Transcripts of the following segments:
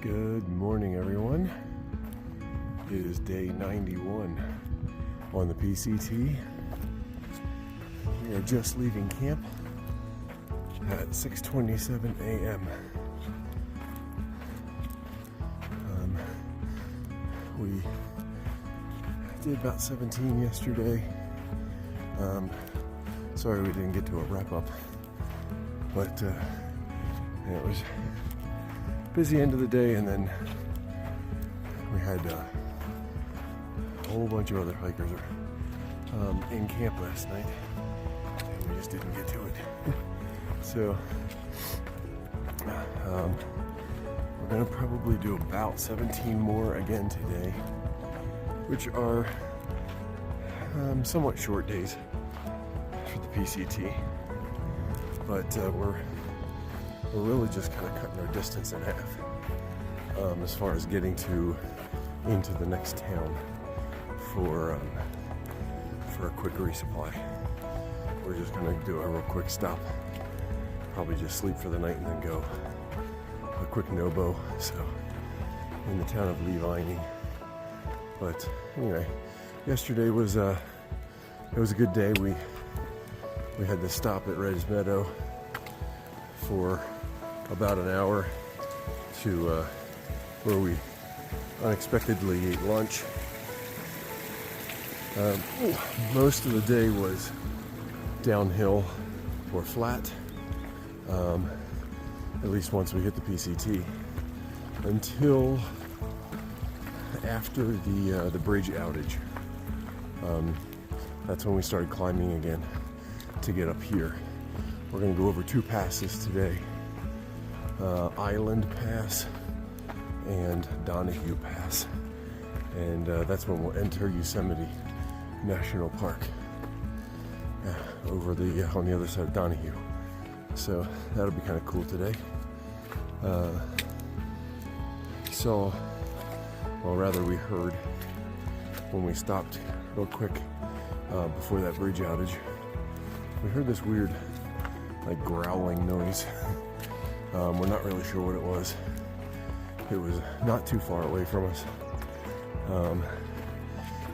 Good morning, everyone. It is day 91 on the PCT. We are just leaving camp at 6:27 a.m. We did about 17 yesterday. Sorry we didn't get to a wrap-up, but it was busy end of the day, and then we had a whole bunch of other hikers in camp last night, and we just didn't get to it. So we're gonna probably do about 17 more again today, which are somewhat short days for the PCT, but we're really just kind of cutting our distance in half as far as getting into the next town for a quick resupply. We're just gonna do a real quick stop, probably just sleep for the night and then go a quick nobo. So in the town of Levining. But anyway, yesterday was it was a good day. We had to stop at Red's Meadow for about an hour to where we unexpectedly ate lunch. Most of the day was downhill or flat, at least once we hit the PCT, until after the bridge outage. That's when we started climbing again to get up here. We're going to go over two passes today, Island Pass and Donohue Pass, and that's when we'll enter Yosemite National Park over on the other side of Donohue. So that'll be kind of cool today. We heard when we stopped real quick before that bridge outage, we heard this weird like growling noise. We're not really sure what it was. It was not too far away from us.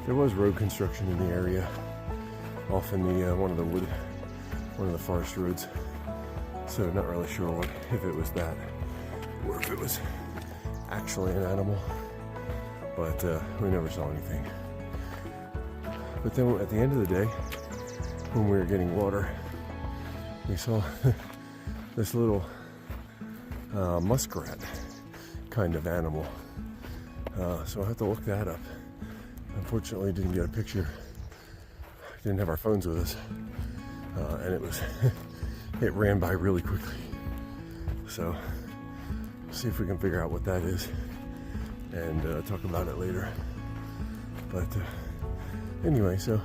There was road construction in the area, off in the one of the forest roads. So not really sure if it was that or if it was actually an animal. But we never saw anything. But then at the end of the day, when we were getting water, we saw this little muskrat kind of animal. So I'll have to look that up. Unfortunately, didn't get a picture. Didn't have our phones with us. And it ran by really quickly. So we'll see if we can figure out what that is and talk about it later. But anyway, so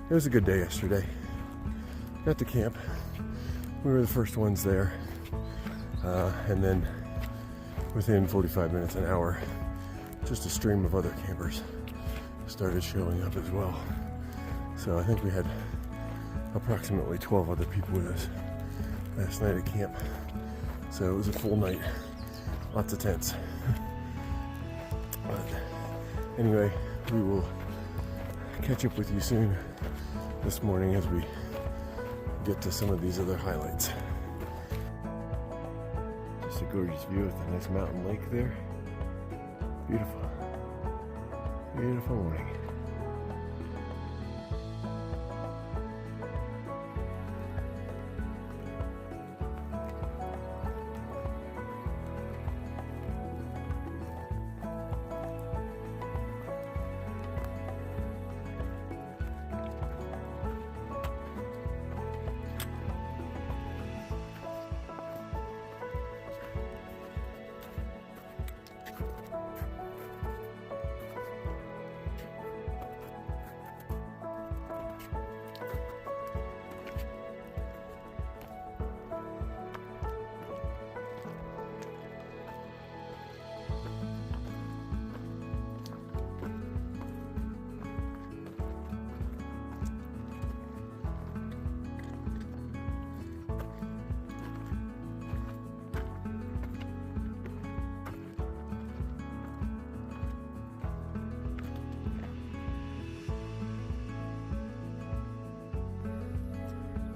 it was a good day yesterday. Got to camp. We were the first ones there. And then within 45 minutes, an hour, just a stream of other campers started showing up as well. So I think we had approximately 12 other people with us last night at camp. So it was a full night, lots of tents. But anyway, we will catch up with you soon this morning as we get to some of these other highlights. Just a gorgeous view with a nice mountain lake there. Beautiful. Beautiful morning.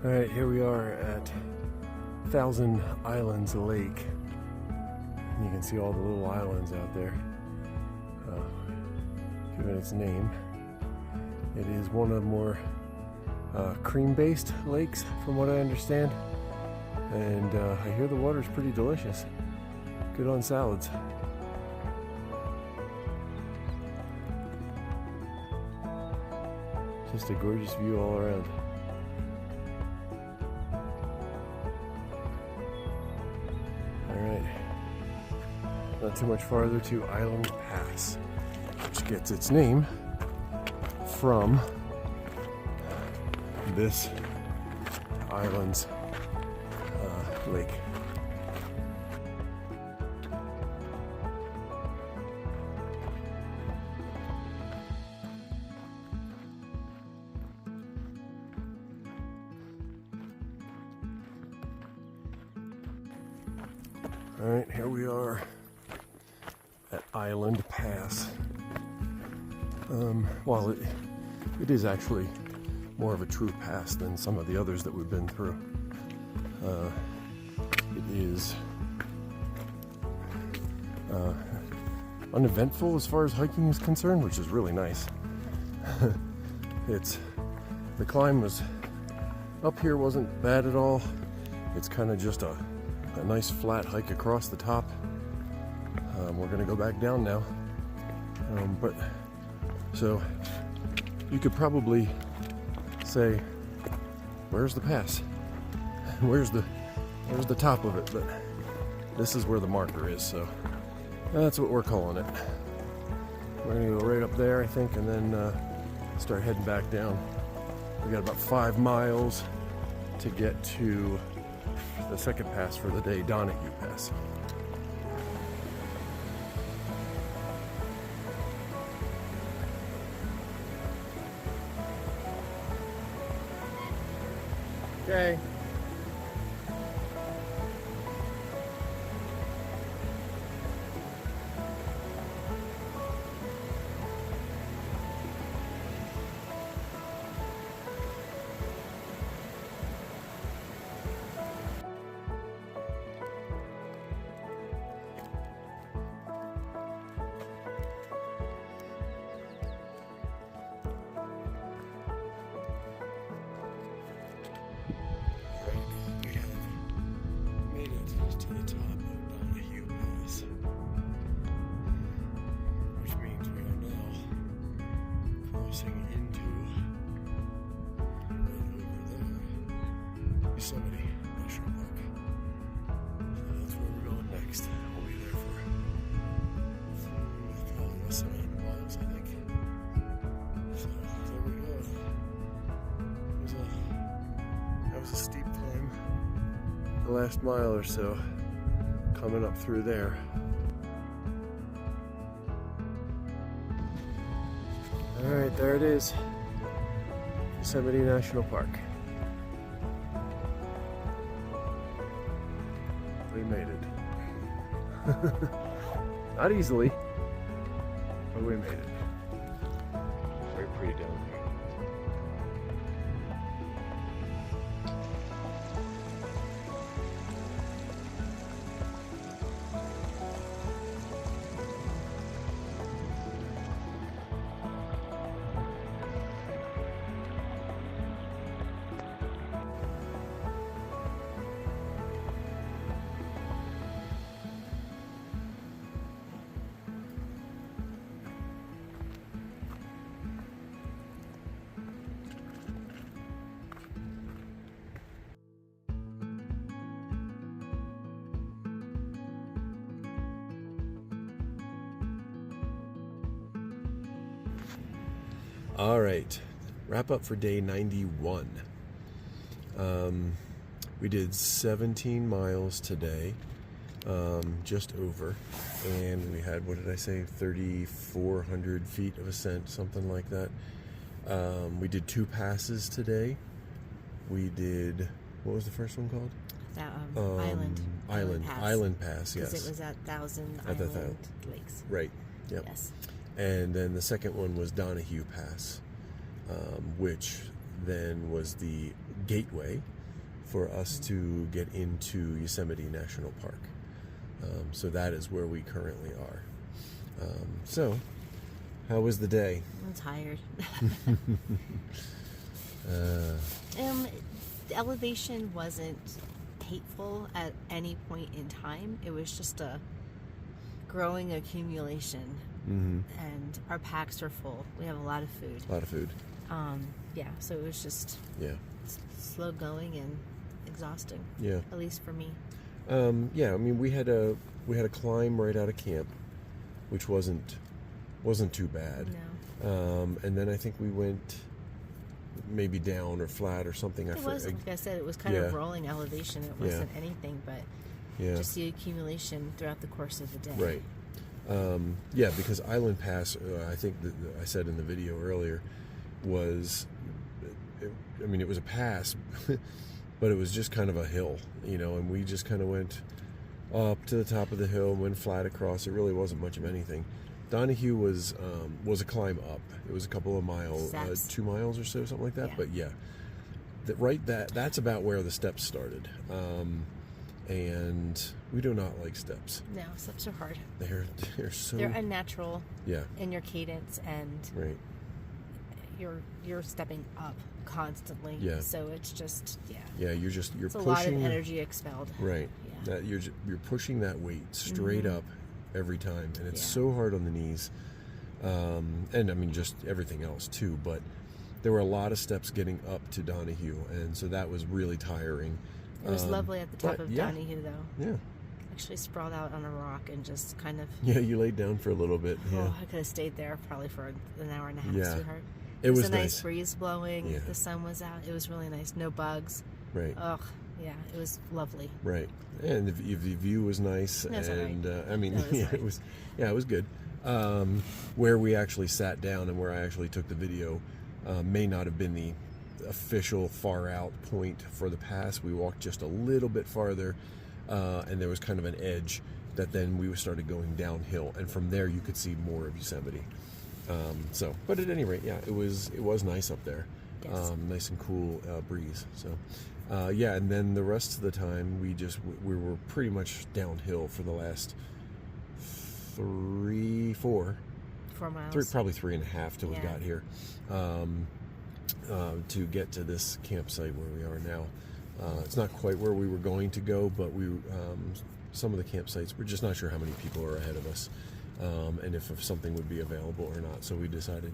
All right, here we are at Thousand Islands Lake. And you can see all the little islands out there. Given its name, it is one of the more cream-based lakes, from what I understand. And I hear the water's pretty delicious. Good on salads. Just a gorgeous view all around. Alright, not too much farther to Island Pass, which gets its name from this island's lake. All right, here we are at Island Pass. While it is actually more of a true pass than some of the others that we've been through, it is uneventful as far as hiking is concerned, which is really nice. The climb was up here wasn't bad at all. It's kind of just a nice flat hike across the top. We're gonna go back down now, but so you could probably say, where's the pass? Where's the top of it? But this is where the marker is, so that's what we're calling it. We're gonna go right up there, I think, and then start heading back down. We got about 5 miles to get to the second pass for the day, Donohue Pass. Okay. To the top of Donohue Pass, which means we are now crossing into right over there, Yosemite National Park. So that's where we're going next. We'll be there for probably less than 100 miles, I think. So there we go. That was a steep climb. The last mile or so coming up through there. All right, there it is, Yosemite National Park. We made it. Not easily, but we made it. Very pretty down there. All right, wrap up for day 91. We did 17 miles today, just over, and we had, what did I say, 3,400 feet of ascent, something like that. We did 2 passes today. We did, what was the first one called? Island Pass, yes. Because it was at Thousand Island Lakes. Right, yep. Yes. And then the second one was Donohue Pass, which then was the gateway for us to get into Yosemite National Park. So that is where we currently are. So, how was the day? I'm tired. The elevation wasn't hateful at any point in time. It was just a growing accumulation, and our packs are full. We have a lot of food. A lot of food. Yeah, so it was just slow going and exhausting. Yeah. At least for me. Yeah, I mean, we had a climb right out of camp, which wasn't too bad. No. And then I think we went maybe down or flat or something. It was, like I said, it was kind of rolling elevation. It wasn't anything but just the accumulation throughout the course of the day. Right. Yeah, because Island Pass, I think that I said in the video earlier, was, I mean, it was a pass, but it was just kind of a hill, you know, and we just kind of went up to the top of the hill and went flat across. It really wasn't much of anything. Donohue was a climb up. It was a couple of miles, 2 miles or so, something like that. Yeah. But yeah, that's about where the steps started. And we do not like steps. No, steps are hard. They're so... They're unnatural. Yeah. In your cadence, and right. You're stepping up constantly. Yeah. So it's just Yeah, you're it's pushing a lot of energy expelled. Right. Yeah. That you're pushing that weight straight up every time, and it's so hard on the knees. And I mean, just everything else too. But there were a lot of steps getting up to Donohue, and so that was really tiring. It was lovely at the top of Donohue, though. Yeah. Actually sprawled out on a rock and just kind of... Yeah, you laid down for a little bit. Oh, I could have stayed there probably for an hour and a half, sweetheart. It was a nice breeze blowing. Yeah. The sun was out. It was really nice. No bugs. Right. Ugh, yeah, it was lovely. Right. And the view was nice. No, and right. I mean, it was good. Where we actually sat down and where I actually took the video may not have been the official far out point for the pass. We walked just a little bit farther, and there was kind of an edge that then we started going downhill, and from there you could see more of Yosemite. But at any rate, yeah, it was nice up there. Yes. Nice and cool breeze. So and then the rest of the time we were pretty much downhill for the last 4 miles. Probably 3.5 till we got here. To get to this campsite where we are now. It's not quite where we were going to go, but some of the campsites, we're just not sure how many people are ahead of us, and if something would be available or not. So we decided,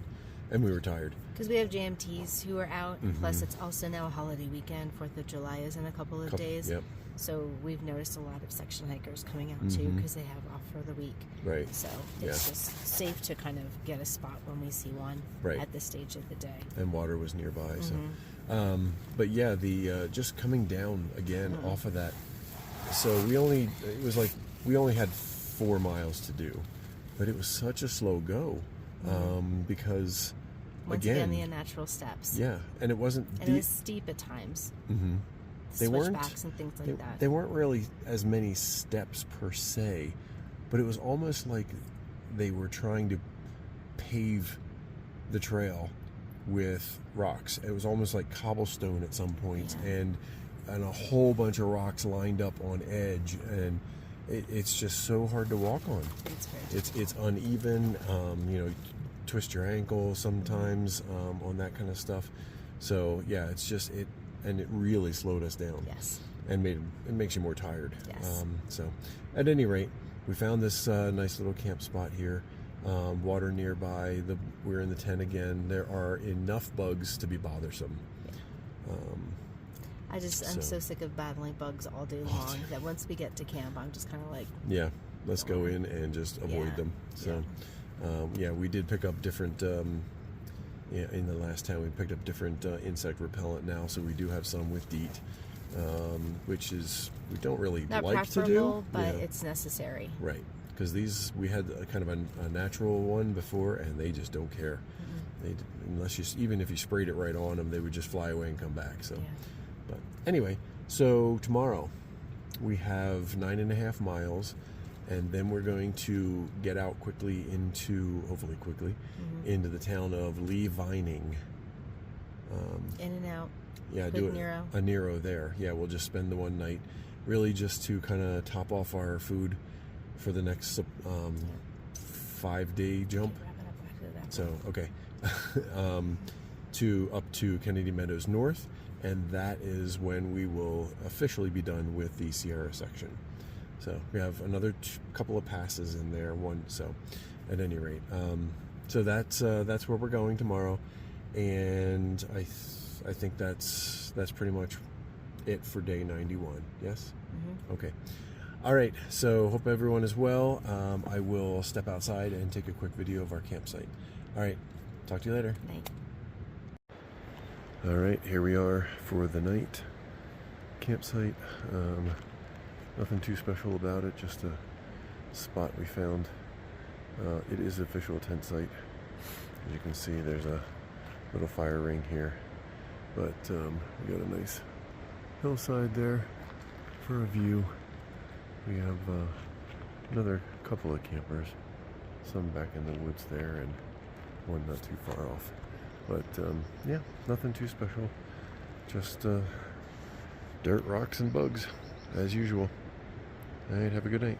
and we were tired. Because we have JMTs who are out, plus it's also now a holiday weekend. 4th of July is in a couple of days. Yep. So we've noticed a lot of section hikers coming out too, because they have off for the week. Right. So it's just safe to kind of get a spot when we see one at this stage of the day. And water was nearby. So, but yeah, the just coming down again off of that. So we only had 4 miles to do, but it was such a slow go because once again the unnatural steps. Yeah, and it wasn't. And it was steep at times. They weren't switchbacks and things like that. They weren't really as many steps per se, but it was almost like they were trying to pave the trail with rocks. It was almost like cobblestone at some points, and a whole bunch of rocks lined up on edge, and it's just so hard to walk on. It's uneven. Twist your ankle sometimes on that kind of stuff. So yeah, it's just it. And it really slowed us down. Yes. And it makes you more tired. Yes. So, at any rate, we found this nice little camp spot here. Water nearby. We're in the tent again. There are enough bugs to be bothersome. I'm so sick of battling bugs all day long that once we get to camp, I'm just kind of like... Yeah, let's go in and just avoid them. So, we did pick up different... in the last time we picked up different insect repellent now, so we do have some with DEET, which is we don't really not like to do, but it's necessary. Right, because we had kind of a natural one before, and they just don't care. Even if you sprayed it right on them, they would just fly away and come back. So, but anyway, so tomorrow we have 9.5 miles. And then we're going to get out hopefully quickly, into the town of Lee Vining. In and out. Yeah, With do it. Nero. A Nero there. Yeah, we'll just spend the one night, really just to kind of top off our food for the next 5-day jump. Wrap it up after that. So okay, to up to Kennedy Meadows North, and that is when we will officially be done with the Sierra section. So we have another couple of passes in there. So at any rate, so that's where we're going tomorrow, and I think that's pretty much it for day 91. Yes. Mm-hmm. Okay. All right. So hope everyone is well. I will step outside and take a quick video of our campsite. All right. Talk to you later. Night. All right. Here we are for the night campsite. Nothing too special about it. Just a spot we found. It is an official tent site. As you can see, there's a little fire ring here. But we got a nice hillside there for a view. We have another couple of campers, some back in the woods there and one not too far off. But yeah, nothing too special, just dirt, rocks, and bugs as usual. All right, have a good night.